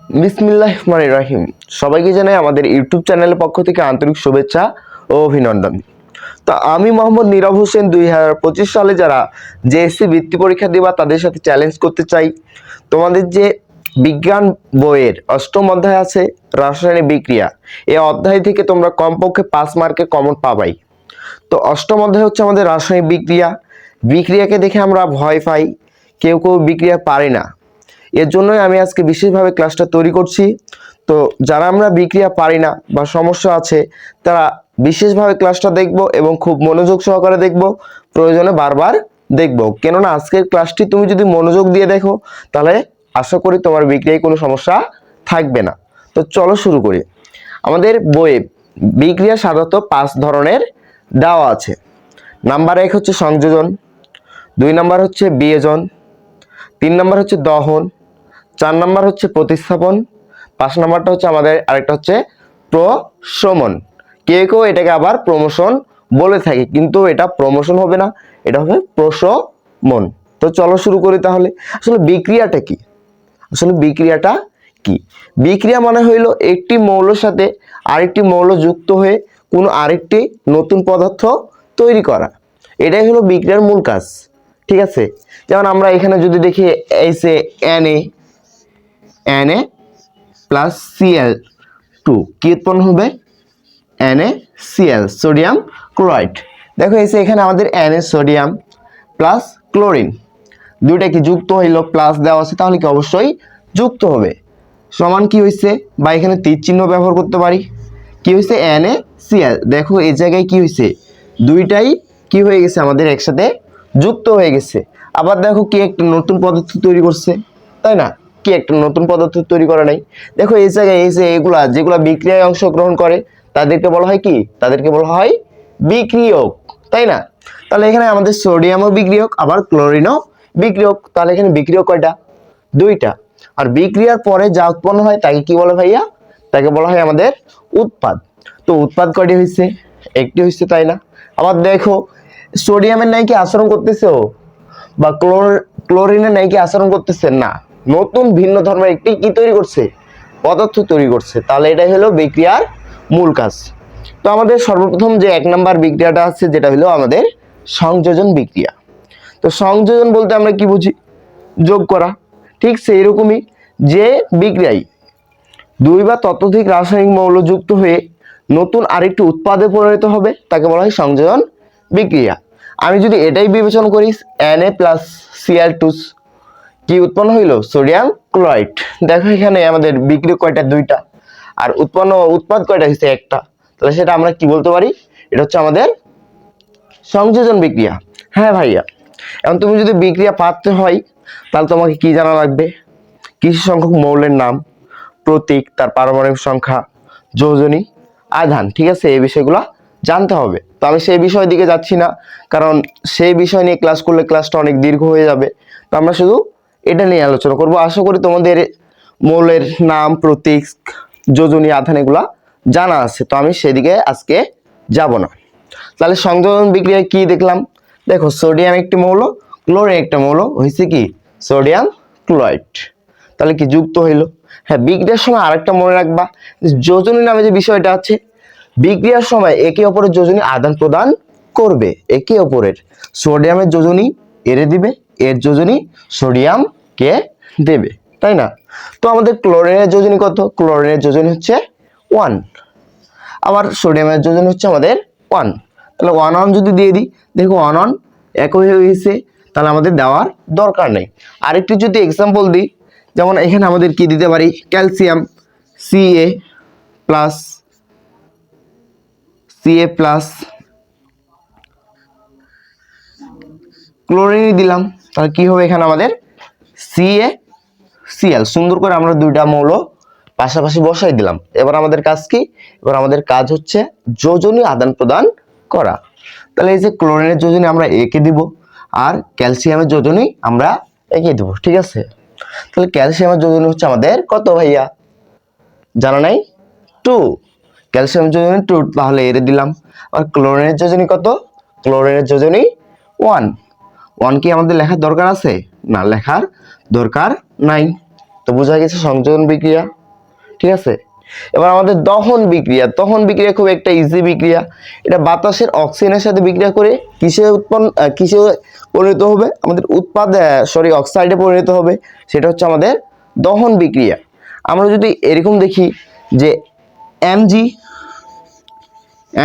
বিসমিল্লাহির রহমানির রহিম। সবাইকে জানাই আমাদের ইউটিউব চ্যানেলের পক্ষ থেকে আন্তরিক শুভেচ্ছা ও অভিনন্দন। তো আমি মোহাম্মদ নীরব হোসেন 2025 সালে যারা জেএসসি বৃত্তি পরীক্ষা দিবা তাদের সাথে চ্যালেঞ্জ করতে চাই। তোমাদের যে বিজ্ঞান বইয়ের অষ্টম অধ্যায় আছে রাসায়নিক বিক্রিয়া, এই অধ্যায় থেকে তোমরা কমপক্ষে 5 মার্কের কমন পাবাই। তো অষ্টম অধ্যায় হচ্ছে আমাদের রাসায়নিক বিক্রিয়া। বিক্রিয়াকে দেখে আমরা ভয় পাই, কেউ কেউ বিক্রিয়া পারে না। এর জন্যই আমি আজকে বিশেষভাবে ক্লাসটা তৈরি করছি। তো যারা আমরা বিক্রিয়া পারি না বা সমস্যা আছে তারা বিশেষভাবে ক্লাসটা দেখব এবং খুব মনোযোগ সহকারে দেখব, প্রয়োজনে বারবার দেখব। কেননা আজকের ক্লাসটি তুমি যদি মনোযোগ দিয়ে দেখো তাহলে আশা করি তোমার বিক্রিয়ায় কোনো সমস্যা থাকবে না। তো চলো শুরু করি। আমাদের বইয়ে বিক্রিয়া সাধারণত 5 ধরনের দেওয়া আছে। নাম্বার 1 হচ্ছে সংযোজন, 2 নাম্বার হচ্ছে বিয়োজন, 3 নাম্বার হচ্ছে দহন, 4 নাম্বার হচ্ছে প্রতিস্থাপন, 5 নাম্বারটা হচ্ছে আমাদের আরেকটা হচ্ছে প্রশমন। কেউ কেউ এটাকে আবার প্রমোশন বলে থাকে, কিন্তু এটা প্রমোশন হবে না, এটা হবে প্রশমন। তো চলো শুরু করি তাহলে। আসলে বিক্রিয়াটা কি? বিক্রিয়া মানে হইল একটি মৌলের সাথে আরেকটি মৌল যুক্ত হয়ে কোনো আরেকটি নতুন পদার্থ তৈরি করা। এটাই হলো বিক্রিয়ার মূল কাজ। ঠিক আছে, যেমন আমরা এখানে যদি দেখি এই যে Na প্লাস Cl2 কি উৎপন্ন হবে? NaCl, sodium chloride. দেখো এই যে এখানে আমাদের Na সোডিয়াম প্লাস ক্লোরিন দুইটা কি যুক্ত হইলো, প্লাস দেওয়া আছে তাহলে কি অবশ্যই যুক্ত হবে। সমান কি হয়েছে, বা এখানে তীর চিহ্ন ব্যবহার করতে পারি। কি হয়েছে? NaCl। দেখো এই জায়গায় কি হয়েছে, দুইটাই কি হয়ে গেছে আমাদের একসাথে যুক্ত হয়ে গেছে। আবার দেখো কি একটা নতুন পদার্থ তৈরি করছে, তাই না? কি একটা নতুন পদার্থ তৈরি করা নাই। দেখো এই জায়গায় এই যে এগুলা যেগুলা বিক্রিয়ায় অংশগ্রহণ করে তাদেরকে বলা হয় কি? তাদেরকে বলা হয় বিক্রিয়ক, তাই না? তাহলে এখানে আমাদের সোডিয়ামও বিক্রিয়ক আবার ক্লোরিনও বিক্রিয়ক। তাহলে এখানে বিক্রিয়ক কয়টা? দুইটা। আর বিক্রিয়ার পরে যা উৎপন্ন হয় তাকে কি বলে ভাইয়া? তাকে বলা হয় আমাদের উৎপাদ। তো উৎপাদ কয়টি হয়েছে? একটি হয়েছে, তাই না? আবার দেখো সোডিয়ামের নাই কি আচরণ করতেছে ও, বা ক্লোরিনের নাই কি আচরণ করতেছে না, নতুন ভিন্ন ধর্মের একটি কি তৈরি করছে? পদার্থ তৈরি করছে। তাহলে এটাই হলো বিক্রিয়ার মূল কাজ। তো আমাদের সর্বপ্রথম যে 1 নাম্বার বিক্রিয়াটা আছে যেটা হলো আমাদের সংযোজন বিক্রিয়া। তো সংযোজন বলতে আমরা কি বুঝি? যোগ করা। ঠিক সেই রকমই যে বিক্রিয়ায় 2 বা ততোধিক রাসায়নিক মৌল যুক্ত হয়ে নতুন আরেকটি উৎপাদে পরিণত হবে তাকে বলা হয় সংযোজন বিক্রিয়া। আমি যদি এটাই বিবেচনা করি, Na প্লাস Cl2 কি উৎপন্ন হইল? Sodium chloride. দেখো এখানে আমাদের বিক্রিয়ক কয়টা? দুইটা। আর উৎপাদ কয়টা হয়েছে? একটা। তাহলে সেটা আমরা কি বলতে পারি? এটা হচ্ছে আমাদের সংযোজন বিক্রিয়া। হ্যাঁ ভাইয়া, এখন তুমি যদি বিক্রিয়া পাতে হয় তাহলে তোমাকে কি জানা লাগবে? কিছু সংখ্যক মৌলের নাম, প্রতীক, তার পারমাণবিক সংখ্যা, যোজনী, আধান। ঠিক আছে, এই বিষয়গুলো জানতে হবে। তো আমি সেই বিষয়ের দিকে যাচ্ছি না, কারণ সেই বিষয় নিয়ে ক্লাস করলে ক্লাসটা অনেক দীর্ঘ হয়ে যাবে। তো আমরা শুধু এটা নিয়ে আলোচনা করব। আশা করি তোমাদের মৌলের নাম, প্রতীক, যোজনী, আধান এগুলা জানা আছে। তো আমি সেদিকে আজকে যাব না। তাহলে সংযোজন বিক্রিয়া কি দেখলাম? দেখো সোডিয়াম একটি মৌল, ক্লোরিন একটা মৌল, হয়েছে কি? Sodium chloride. তাহলে কি যুক্ত হইল? হ্যাঁ, বিক্রিয়ার সময় আরেকটা মনে রাখবা, যোজনী নামে যে বিষয়টা আছে, বিক্রিয়ার সময় একে অপরের যোজনী আদান প্রদান করবে। একে অপরের সোডিয়ামের যোজনী এরে দিবে, এর যোজনী সোডিয়ামকে দেবে, তাই না? তো আমাদের ক্লোরিনের যোজনী কত? ক্লোরিনের যোজনী হচ্ছে 1, আবার সোডিয়ামের যোজনী হচ্ছে আমাদের 1। তাহলে 1 1 যদি দিয়ে দিই, দেখো 1 1 একই হয়ে গেছে, তাহলে আমাদের দেওয়ার দরকার নেই। আরেকটি যদি এক্সাম্পল দিই, যেমন এখানে আমাদের কি দিতে পারি? ক্যালসিয়াম Ca প্লাস ক্লোরিন দিলাম, তাহলে কি হবে? এখানে আমাদের CaCl। সুন্দর করে আমরা দুইটা মৌল পাশাপাশি বসাই দিলাম। এবার আমাদের কাজ কি? এবার আমাদের কাজ হচ্ছে যোজনী আদান প্রদান করা। তাহলে এই যে ক্লোরিনের যোজনী আমরা একে দিব, আর ক্যালসিয়ামের যোজনী আমরা একে দিব। ঠিক আছে, তাহলে ক্যালসিয়ামের যোজনী হচ্ছে আমাদের কত ভাইয়া? জানা নাই? 2। ক্যালসিয়ামের যোজনী 2, তাহলে এর দিলাম। আর ক্লোরিনের যোজনী কত? ক্লোরিনের যোজনী 1। 1 কি আমাদের লেখার দরকার আছে? না, লেখার দরকার নাই। তো বোঝা গেছে সংযোজন বিক্রিয়া। ঠিক আছে। এবার আমাদের দহন বিক্রিয়া, দহন বিক্রিয়া খুব একটা ইজি বিক্রিয়া। এটা বাতাসের অক্সিজেনের সাথে বিক্রিয়া করে কিসে পরিণত হবে, আমাদের অক্সাইডে পরিণত হবে, সেটা হচ্ছে আমাদের দহন বিক্রিয়া। আমরা যদি এরকম দেখি যে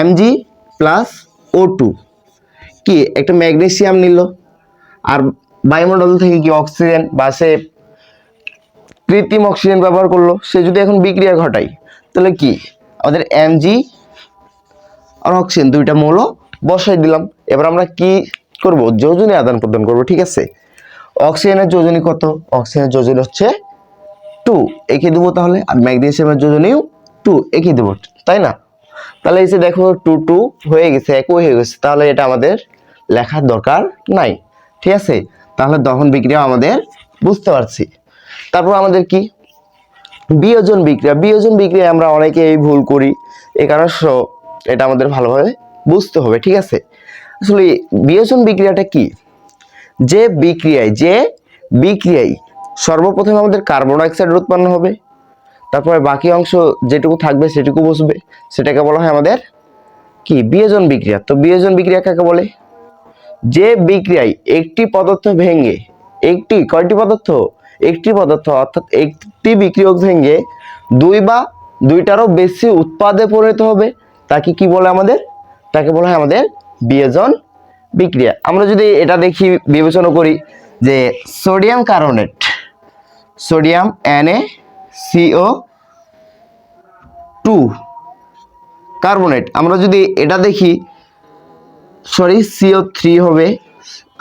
Mg প্লাস O2 কি একটা ম্যাগনেসিয়াম নিল, আর বায়ুমণ্ডল থেকে কি অক্সিজেন বা সে কৃত্রিম অক্সিজেন ব্যবহার করলো, সে যদি এখন বিক্রিয়া ঘটায় তাহলে কি আমাদের Mg আর অক্সিজেন দুইটা মৌল বসাই দিলাম। এবার আমরা কি করব, যোজনী আদান প্রদান করব, ঠিক আছে। অক্সিজেনের যোজনী কত, অক্সিজেনের যোজনী হচ্ছে 2 এঁকে দেবো তাহলে, আর ম্যাগনেসিয়ামের যোজনীও 2 এঁকে দেবো, তাই না। তাহলে এই যে দেখো 2 2 হয়ে গেছে, একই হয়ে গেছে, তাহলে এটা আমাদের লেখার দরকার নাই, ঠিক আছে। তাহলে দহন বিক্রিয়া আমাদের বুঝতে পারছি। তারপর আমাদের কি বিয়োজন বিক্রিয়া, বিয়োজন বিক্রিয়া আমরা অনেকেই ভুল করি, এই কারণে এটা আমাদের ভালোভাবে বুঝতে হবে, ঠিক আছে। আসলে বিয়োজন বিক্রিয়াটা কি, যে বিক্রিয়ায় সর্বপ্রথমে আমাদের কার্বন ডাইঅক্সাইড উৎপন্ন হবে, তারপরে বাকি অংশ যেটুকু থাকবে সেটুকু বসবে, সেটাকে বলা হয় আমাদের কি বিয়োজন বিক্রিয়া। তো বিয়োজন বিক্রিয়া কাকে বলে, যে বিক্রিয়ায় একটি পদার্থ ভেঙে কয়টি পদার্থ, একটি পদার্থ অর্থাৎ একটি বিক্রিয়ক ভেঙে দুই বা দুইটারও বেশি উৎপাদে পরিণত হবে, তাকে কি বলে আমাদের, তাকে বলা হয় আমাদের বিয়োজন বিক্রিয়া। আমরা যদি এটা দেখি বিবেচনা করি যে sodium carbonate, sodium NaCO2 carbonate, আমরা যদি এটা দেখি CO3 হবে,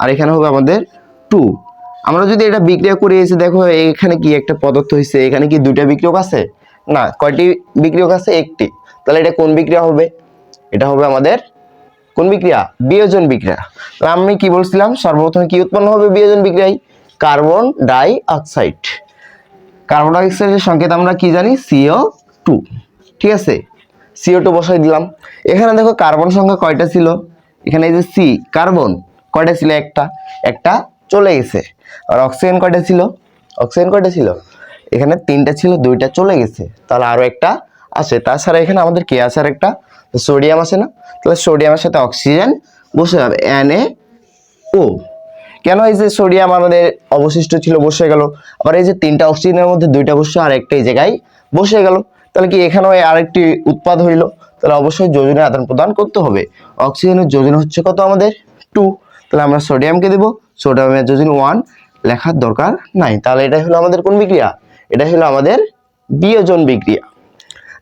আর এখানে হবে আমাদের 2। আমরা যদি এটা বিক্রিয়া করে এসে দেখো এখানে কি একটা পদার্থ হয়েছে, এখানে কি দুইটা বিক্রিয়ক আছে, না, কয়টি বিক্রিয়ক আছে, একটি। তাহলে এটা কোন বিক্রিয়া হবে, এটা হবে আমাদের কোন বিক্রিয়া, বিয়োজন বিক্রিয়া। তাহলে আমি কি বলছিলাম, সর্বপ্রথম কি উৎপন্ন হবে বিয়োজন বিক্রিয়ায়, carbon die oxide. Carbon die অক্সাইডের সংকেত আমরা কি জানি, CO2, ঠিক আছে। CO2 বসাই দিলাম। এখানে দেখো কার্বন সংখ্যা কয়টা ছিল, এখানে এই যে সি কার্বন কয়টা ছিল, একটা চলে গেছে। আর অক্সিজেন কয়টা ছিল, এখানে 3টা ছিল, 2টা চলে গেছে, তাহলে আরো একটা আছে। তাছাড়া এখানে আমাদের কে আছে, আর একটা সোডিয়াম আছে না, তাহলে সোডিয়ামের সাথে অক্সিজেন বসে যাবে NaO। কেন, এই যে সোডিয়াম আমাদের অবশিষ্ট ছিল বসে গেল, আবার এই যে 3টা অক্সিজেনের মধ্যে 2টা বসে আর একটা এই জায়গায় বসে গেল, তাহলে কি এখানেও আরেকটি উৎপাদ হইলো, তাহলে অবশ্যই যোজনী আদান প্রদান করতে হবে। অক্সিজেনের যোজনী হচ্ছে কত আমাদের 2, তাহলে আমরা সোডিয়ামকে দেব, সোডিয়ামের যোজনী 1, লেখার দরকার নাই। তাহলে এটাই হলো আমাদের কোন বিক্রিয়া, এটাই হলো আমাদের বিয়োজন বিক্রিয়া।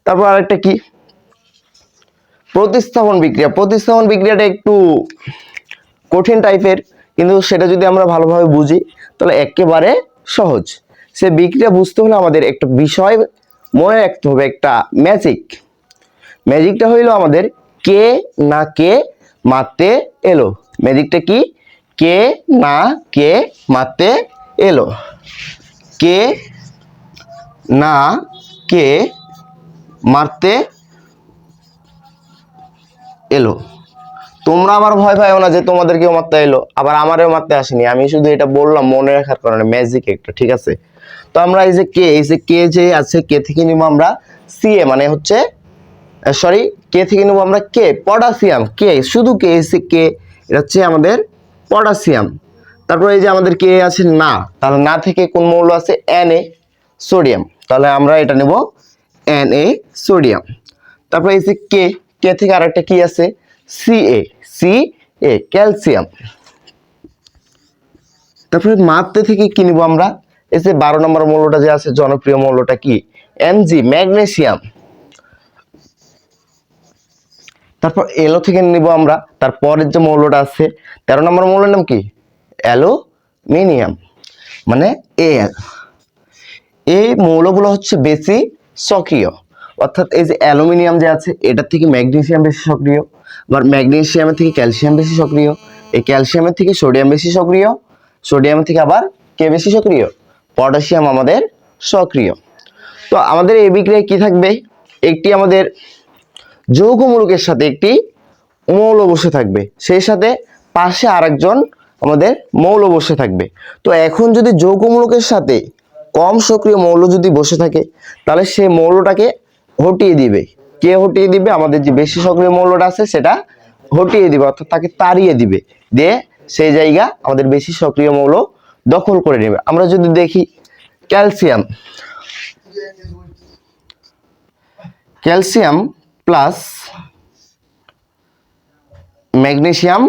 তারপর আরেকটা কি, প্রতিস্থাপন বিক্রিয়া। প্রতিস্থাপন বিক্রিয়াটা একটু কঠিন টাইপের, কিন্তু সেটা যদি আমরা ভালোভাবে বুঝি তাহলে একেবারে সহজ। সে বিক্রিয়া বুঝতে হলে আমাদের একটা বিষয় মনে রাখতে হবে, একটা ম্যাজিকটা হইলো আমাদের কে না কে মারতে এলো। ম্যাজিকটা কি, কে না কে মারতে এলো, কে না কে মারতে এলো। তোমরা আবার ভয় পাইও না যে তোমাদেরকেও মারতে এলো, আবার আমারও মারতে আসেনি, আমি শুধু এটা বললাম মনে রাখার কারণে, ম্যাজিক একটা, ঠিক আছে। তো আমরা এই যে কে যে আছে, কে থেকে নিব আমরা সিএ, মানে হচ্ছে কে থেকে নেবো আমরা কে, পটাশিয়াম, কে শুধু কে, কে এটা হচ্ছে আমাদের পটাশিয়াম। তারপর এই যে আমাদের কে আছে না, তাহলে না থেকে কোন মৌল আছে, Na সোডিয়াম, তাহলে আমরা এটা নেব Na সোডিয়াম। তারপর এই যে কে থেকে আরেকটা কি আছে, Ca ক্যালসিয়াম। তারপরে মাত্রে থেকে কি নিব আমরা, এই যে 12 নম্বর মৌলটা যে আছে জনপ্রিয় মৌলটা কি, Mg ম্যাগনেসিয়াম। তারপর এলো থেকে নিব আমরা তারপরের যে মৌলটা আছে 13 নম্বর মৌলের নাম কি, অ্যালুমিনিয়াম, মানে Al। এই মৌলগুলো হচ্ছে বেশি সক্রিয়, অর্থাৎ এই যে অ্যালুমিনিয়াম যে আছে এটা থেকে ম্যাগনেসিয়াম বেশি সক্রিয়, আবার ম্যাগনেসিয়ামের থেকে ক্যালসিয়াম বেশি সক্রিয়, এই ক্যালসিয়ামের থেকে সোডিয়াম বেশি সক্রিয়, সোডিয়াম থেকে আবার কে বেশি সক্রিয়, পটাশিয়াম আমাদের সক্রিয়। তো আমাদের এই বিক্রিয়ায় কি থাকবে, একটি আমাদের যৌগমূলকের সাথে একটি মৌল বসে থাকবে, সেই সাথে পাশে আরেকজন আমাদের মৌল বসে থাকবে। তো এখন যদি যৌগমূলকের সাথে কম সক্রিয় মৌল যদি বসে থাকে তাহলে সে মৌলটাকে হটিয়ে দিবে। কে হটিয়ে দিবে? আমাদের যে বেশি সক্রিয় মৌলটা আছে সেটা হটিয়ে দিবে, অর্থাৎ তাকে তাড়িয়ে দিবে, দিয়ে সেই জায়গা আমাদের বেশি সক্রিয় মৌল দখল করে নেবে। আমরা যদি দেখি calcium, calcium plus magnesium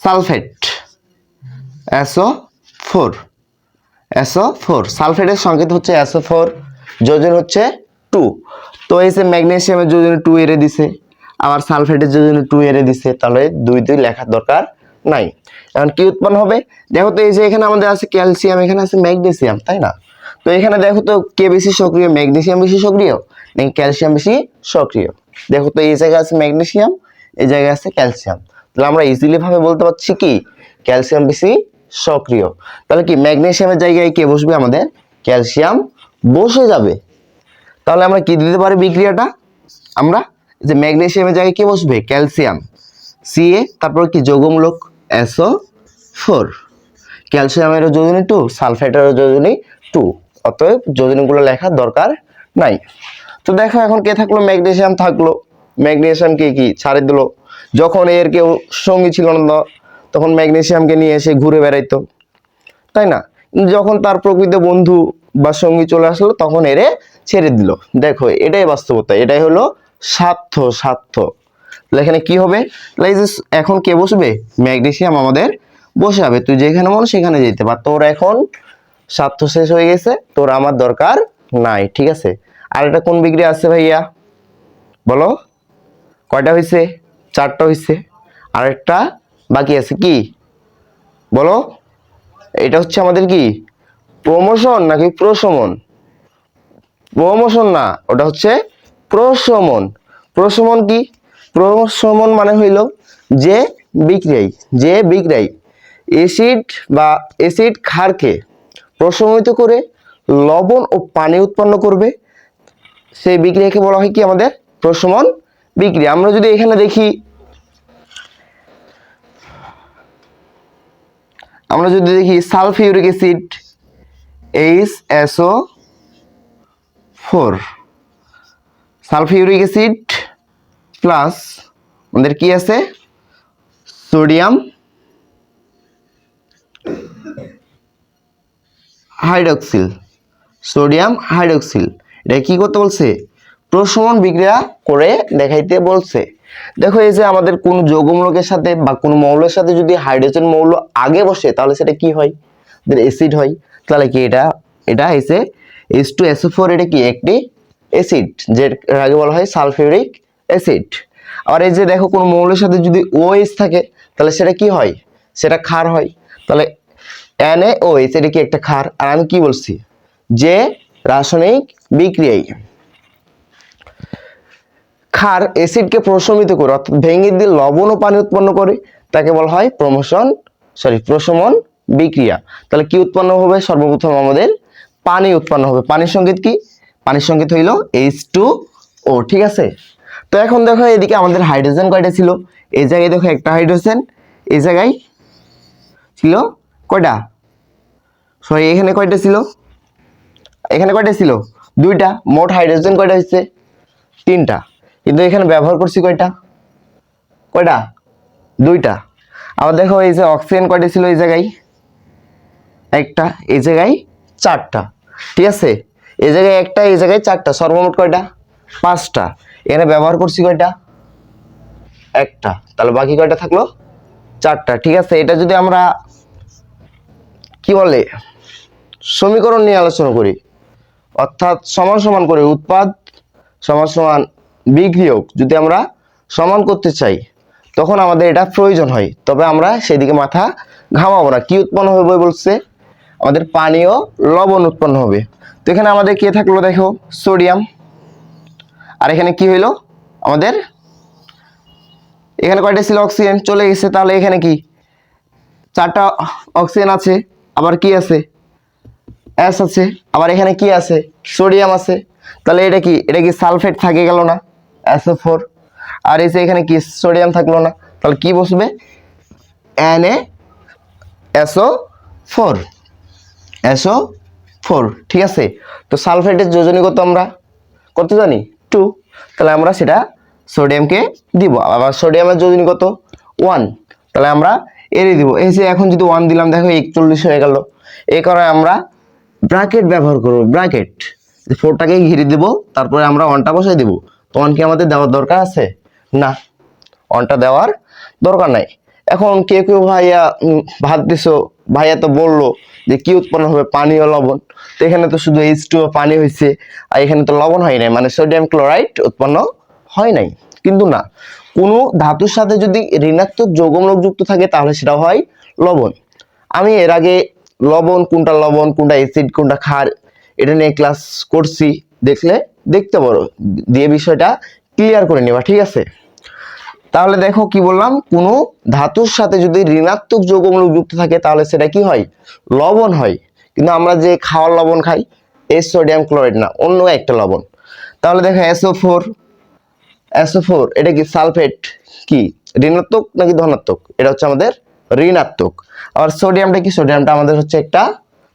sulphate SO4, SO4 সালফেটের সংকেত হচ্ছে SO4, যোজন হচ্ছে 2। তো এই যে ম্যাগনেসিয়ামের যোজনে 2 এরে দিছে, আবার সালফেটের যোজনে 2 এরে দিছে, তাহলে 2 2 লেখার দরকার নাই। এখন কি উৎপন্ন হবে? দেখো তো এই যে এখানে আমাদের আছে ক্যালসিয়াম, এখানে আছে ম্যাগনেসিয়াম, তাই না? তো এখানে দেখো তো কে বেশি সক্রিয়, ম্যাগনেসিয়াম বেশি সক্রিয় নাকি ক্যালসিয়াম বেশি সক্রিয়? দেখো তো এই জায়গায় আছে ম্যাগনেসিয়াম, এই জায়গায় আছে ক্যালসিয়াম, তাহলে আমরা ইজিলি ভাবে বলতে পারছি কি ক্যালসিয়াম বেশি সক্রিয়। তাহলে কি ম্যাগনেসিয়ামের জায়গায় কে বসবে? আমাদের ক্যালসিয়াম বসে যাবে। তাহলে আমরা কি দিতে পারি বিক্রিয়াটা? আমরা যে ম্যাগনেসিয়ামের জায়গায় কে বসবে? ক্যালসিয়াম, Ca, তারপর কি যৌগমূলক SO4, ক্যালসিয়ামের যোজনী 2, সালফেটের যোজনী 2, অতএব যোজনীগুলো লেখার দরকার নাই। তো দেখো এখন কে থাকলো? ম্যাগনেসিয়াম থাকলো। ম্যাগনেসিয়ামকে কি ছাড়ে দিল, যখন এর কেউ সঙ্গী ছিল না তখন ম্যাগনেসিয়ামকে নিয়ে এসে ঘুরে বেড়াইতো, তাই না? যখন তার প্রকৃত বন্ধু বা সঙ্গী চলে আসলো তখন এরে ছেড়ে দিল। দেখো এটাই বাস্তবতা, এটাই হলো স্বার্থ। এখানে কি হবে? এখন কে বসবে? ম্যাগনেসিয়াম আমাদের বসে যাবে। তুই যেখানে মন সেখানে যেতে পার, তোর এখন স্বার্থ শেষ হয়ে গেছে, তোর আমার দরকার নাই, ঠিক আছে? আর এটা কোন বিক্রিয়া আছে ভাইয়া বলো? কয়টা হয়েছে? 4টা হয়েছে, আরেকটা বাকি আছে, কি বলো? এটা হচ্ছে আমাদের কি প্রমোশন নাকি প্রশমন? প্রমোশন না, ওটা হচ্ছে প্রশমন। প্রশমন কি? প্রশমন মানে হইল যে বিক্রিয়ায় অ্যাসিড বা অ্যাসিড ক্ষারকে প্রশমিত করে লবণ ও পানি উৎপন্ন করবে, সেই বিক্রিয়াকে বলা হয় কি আমাদের প্রশমন বিক্রিয়া। আমরা যদি এখানে দেখি, sulphuric acid HSO4, sulphuric acid plus আমাদের কি আছে? সোডিয়াম হাইড্রক্সিল, এটা কি করতে বলছে? প্রশমন বিক্রিয়া করে দেখাইতে বলছে। দেখো এই যে আমাদের কোন যৌগমূলকের সাথে বা কোন মৌলের সাথে যদি হাইড্রোজেন মৌল আগে বসে তাহলে সেটা কি হয়? অ্যাসিড হয়। তাহলে কি এটা এসে H2SO4, এটা কি একটি অ্যাসিড, যের আগে বলা হয় সালফিউরিক অ্যাসিড। আর এই যে দেখো কোন মৌলের সাথে যদি OH থাকে তাহলে সেটা কি হয়? সেটা ক্ষার হয়। তাহলে NaOH, এটা কি একটা ক্ষার। আর আমি কি বলছি? যে রাসায়নিক বিক্রিয়ায় ক্ষার অ্যাসিডকে প্রশমিত করে, অর্থাৎ ভেঙে দিয়ে লবণ ও পানি উৎপন্ন করে, তাকে বলা হয় প্রশমন বিক্রিয়া। তাহলে কি উৎপন্ন হবে? সর্বপ্রথম আমাদের পানি উৎপন্ন হবে। পানির সংকেত কি? পানির সংকেত হইল H2O, ঠিক আছে? তো এখন দেখো এদিকে আমাদের হাইড্রোজেন কয়টা ছিল? এই জায়গায় দেখো একটা হাইড্রোজেন, এই জায়গায় ছিল কয়টা? সরি, এখানে কয়টা ছিল? এখানে কয়টা ছিল? 2টা। মোট হাইড্রোজেন কয়টা হচ্ছে? 3টা। কিন্তু এখানে ব্যবহার করছি কয়টা? 2টা। আবার দেখো এই যে অক্সিজেন কয়টা ছিল? এই জায়গায় একটা, এই জায়গায় 4টা, ঠিক আছে? এই জায়গায় একটা, এই জায়গায় 4টা, সর্বমোট কয়টা? 5টা। এখানে ব্যবহার করছি কয়টা? একটা। তাহলে বাকি কয়টা থাকলো? 4টা, ঠিক আছে? এটা যদি আমরা কি বলে সমীকরণ নিয়ে আলোচনা করি, অর্থাৎ সমান সমান করে উৎপাদ সমান সমান বিক্রিয়ক যদি আমরা সমান করতে চাই তখন আমাদের এটা প্রয়োজন হয়, তবে আমরা সেদিকে মাথা ঘামাবো না। কি উৎপন্ন হবে বলছে? আমাদের পানি ও লবণ উৎপন্ন হবে। তো এখানে আমাদের কে থাকলো? দেখো সোডিয়াম, আর এখানে কি হইলো আমাদের? এখানে কয়টা ছিল? অক্সিজেন চলে গেছে। তাহলে এখানে কি 4টা অক্সিজেন আছে, আবার কি আছে? S আছে, আবার এখানে কি আছে? সোডিয়াম আছে। তাহলে এটা কি সালফেট থাকে গেল না? SO4। আর এই যে এখানে কি সোডিয়াম থাকলো না, তাহলে কি বসবে? NaSO4। SO4, ঠিক আছে। তো সালফেটের যোজনী কত আমরা কত জানি 2, তাহলে আমরা সেটা সোডিয়ামকে দিব। আবার সোডিয়ামের যোজনী কত 1, তাহলে আমরা এর দিব। এই যে এখন যদি 1 দিলাম দেখো 41 হয়ে গেল। এই কারণে আমরা ব্র্যাকেট ব্যবহার করব, ব্র্যাকেট 4টাকে ঘিরে দিব, তারপরে আমরা 1টা বসাই দিব। তো 1 কি আমাদের দেওয়ার দরকার আছে না, 1টা দেওয়ার দরকার নাই। এখন কেউ কেউ ভাইয়া ভাবতেছো ভাইয়া তো বললো যে কি উৎপন্ন হবে পানি ও লবণ, তো এখানে তো শুধু H2O পানি হয়েছে আর এখানে তো লবণ হয় নাই, মানে সোডিয়াম ক্লোরাইড উৎপন্ন হয় নাই। কিন্তু না, কোনো ধাতুর সাথে যদি ঋণাত্মক যৌগমূলক যুক্ত থাকে তাহলে সেটা হয় লবণ। আমি এর আগে লবণ কোনটা অ্যাসিড কোনটা ক্ষার এটা নিয়ে ক্লাস করছি, দেখতে পারো, দিয়ে বিষয়টা ক্লিয়ার করে নেবা, ঠিক আছে। তাহলে দেখো কি বললাম, কোনো ধাতুর সাথে যদি ঋণাত্মক যৌগমূলক যুক্ত থাকে তাহলে সেটা কি হয় লবণ হয়। কিন্তু আমরা যে খাওয়ার লবণ খাই সোডিয়াম ক্লোরাইড না, অন্য একটা লবণ। তাহলে দেখো SO4 এটা কি সালফেট, কি ঋণাত্মক নাকি ধনাত্মক, এটা হচ্ছে আমাদের ঋণাত্মক। আর সোডিয়ামটা কি, সোডিয়ামটা আমাদের হচ্ছে একটা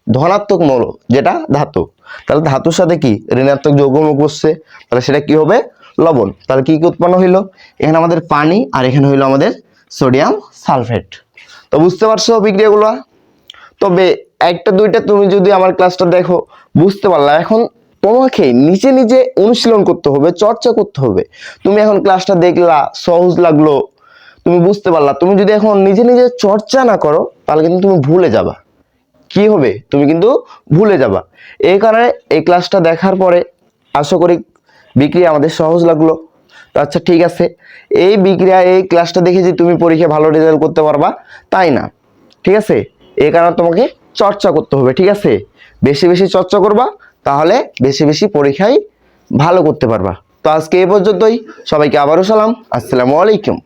ধনাত্মক মৌল যেটা ধাতু। তাহলে ধাতুর সাথে কি ঋণাত্মক যৌগমূলক বসছে, তাহলে সেটা কি হবে লবণ। তাহলে কি কি উৎপন্ন হইলো, এখানে আমাদের পানি আর এখানে হইলো আমাদের সোডিয়াম সালফেট। তো বুঝতে পারছো বিক্রিয়াগুলো। তবে একটা দুইটা তুমি যদি আমার ক্লাসটা দেখো বুঝতে পারলা। এখন তোমাকে নিজে নিজে অনুশীলন করতে হবে, চর্চা করতে হবে। তুমি এখন ক্লাসটা দেখলা, সহজ লাগলো, তুমি বুঝতে পারলা। তুমি যদি এখন নিজে নিজে চর্চা না করো তাহলে কিন্তু তুমি ভুলে যাবা। কি হবে, তুমি কিন্তু ভুলে যাবা। এই কারণে এই ক্লাসটা দেখার পরে আশা করি বিক্রিয়া আমাদের সহজ লাগলো। তো আচ্ছা ঠিক আছে, এই বিক্রিয়া এই ক্লাসটা দেখে যে তুমি পরীক্ষায় ভালো রেজাল্ট করতে পারবা তাই না, ঠিক আছে। এই কারণে তোমাকে চর্চা করতে হবে, ঠিক আছে। বেশি বেশি চর্চা করবা, তাহলে বেশি বেশি পরীক্ষায় ভালো করতে পারবা। তো আজকে এই পর্যন্তই, সবাইকে আবারও সালাম, আসসালামু আলাইকুম।